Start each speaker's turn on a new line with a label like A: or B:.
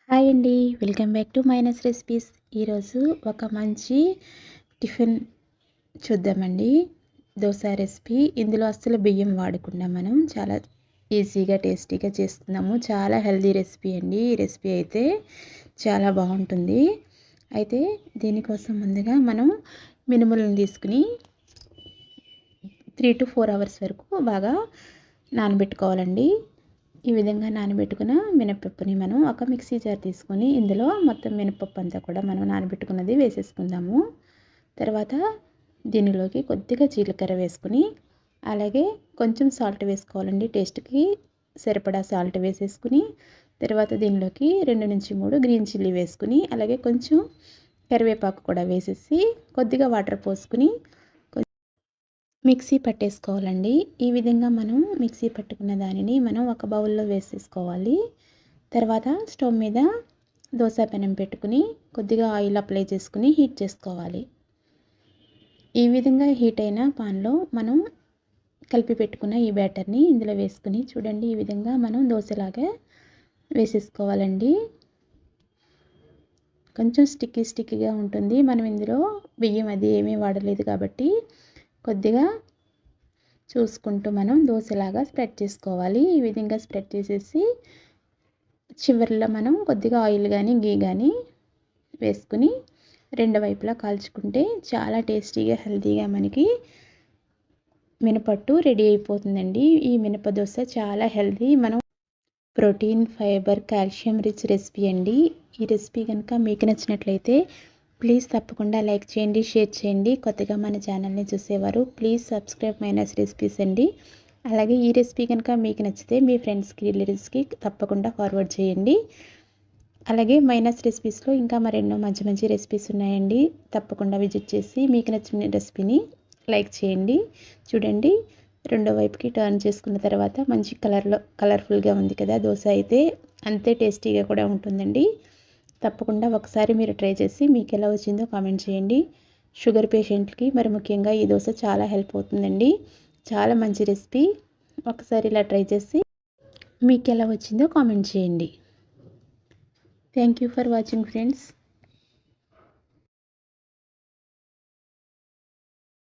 A: Hi అండి. Welcome back to minus recipes. ఈరోజు ఒక మంచి టిఫిన్ చూద్దామండి. దోస రెసిపీ. ఇందులో అస్సలు బియ్యం వాడకుండా మనం చాలా ఈజీగా టేస్టీగా చేస్తున్నాము. చాలా హెల్తీ రెసిపీ అండి. ఈ రెసిపీ అయితే చాలా బాగుంటుంది. అయితే దీనికోసం ముందుగా మనం మినుములను తీసుకుని 3 to 4 అవర్స్ వరకు బాగా నానబెట్టుకోవాలండి. ఈ విధంగా నానబెట్టుకున్న మినపప్పుని మనం ఒక మిక్సీ జార్ తీసుకొని ఇందులో మొత్తం మినపప్పు అంతా కూడా మనం నానబెట్టుకున్నది వేసేసుకుందాము. తర్వాత దీనిలోకి కొద్దిగా జీలకర్ర వేసుకుని అలాగే కొంచెం సాల్ట్ వేసుకోవాలండి. టేస్ట్కి సరిపడా సాల్ట్ వేసేసుకుని తర్వాత దీనిలోకి 2 నుంచి 3 గ్రీన్ చిల్లీ వేసుకుని అలాగే కొంచెం కరివేపాకు కూడా వేసేసి కొద్దిగా వాటర్ పోసుకుని మిక్సీ పట్టేసుకోవాలండి. ఈ విధంగా మనం మిక్సీ పట్టుకున్న దానిని మనం ఒక బౌల్లో వేసేసుకోవాలి. తర్వాత స్టవ్ మీద దోస పెనం పెట్టుకుని కొద్దిగా ఆయిల్ అప్లై చేసుకుని హీట్ చేసుకోవాలి. ఈ విధంగా హీట్ అయిన పాన్లో మనం కలిపి పెట్టుకున్న ఈ బ్యాటర్ని ఇందులో వేసుకుని చూడండి, ఈ విధంగా మనం దోశలాగా వేసేసుకోవాలండి. కొంచెం స్టిక్కీగా ఉంటుంది. మనం ఇందులో బియ్యం అది ఏమీ వాడలేదు కాబట్టి కొద్దిగా చూసుకుంటూ మనం దోశలాగా స్ప్రెడ్ చేసుకోవాలి. ఈ విధంగా స్ప్రెడ్ చేసేసి చివరిలో మనం కొద్దిగా ఆయిల్ కానీ గీ కానీ వేసుకుని రెండు వైపులా కాల్చుకుంటే చాలా టేస్టీగా హెల్తీగా మనకి మినపట్టు రెడీ అయిపోతుందండి. ఈ మినప దోశ చాలా హెల్తీ. మనం protein, fibre, calcium rich recipe అండి. ఈ రెసిపీ కనుక మీకు నచ్చినట్లయితే ప్లీజ్ తప్పకుండా లైక్ చేయండి, షేర్ చేయండి. కొత్తగా మన ఛానల్ని చూసేవారు ప్లీజ్ సబ్స్క్రైబ్ మైనస్ రెసిపీస్ అండి. అలాగే ఈ రెసిపీ కనుక మీకు నచ్చితే మీ ఫ్రెండ్స్కి, రిలేటివ్స్కి తప్పకుండా ఫార్వర్డ్ చేయండి. అలాగే మైనస్ రెసిపీస్లో ఇంకా మరెన్నో మంచి మంచి రెసిపీస్ ఉన్నాయండి. తప్పకుండా విజిట్ చేసి మీకు నచ్చిన రెసిపీని లైక్ చేయండి. చూడండి, రెండో వైపుకి టర్న్ చేసుకున్న తర్వాత మంచి కలర్ఫుల్గా ఉంది కదా. దోశ అయితే అంతే టేస్టీగా కూడా ఉంటుందండి. తప్పకుండా ఒకసారి మీరు ట్రై చేసి మీకు ఎలా వచ్చిందో కామెంట్ చేయండి. షుగర్ పేషెంట్కి మరి ముఖ్యంగా ఈ దోశ చాలా హెల్ప్ అవుతుందండి. చాలా మంచి రెసిపీ. ఒకసారి ఇలా ట్రై చేసి మీకు ఎలా వచ్చిందో కామెంట్ చేయండి. Thank you for watching friends.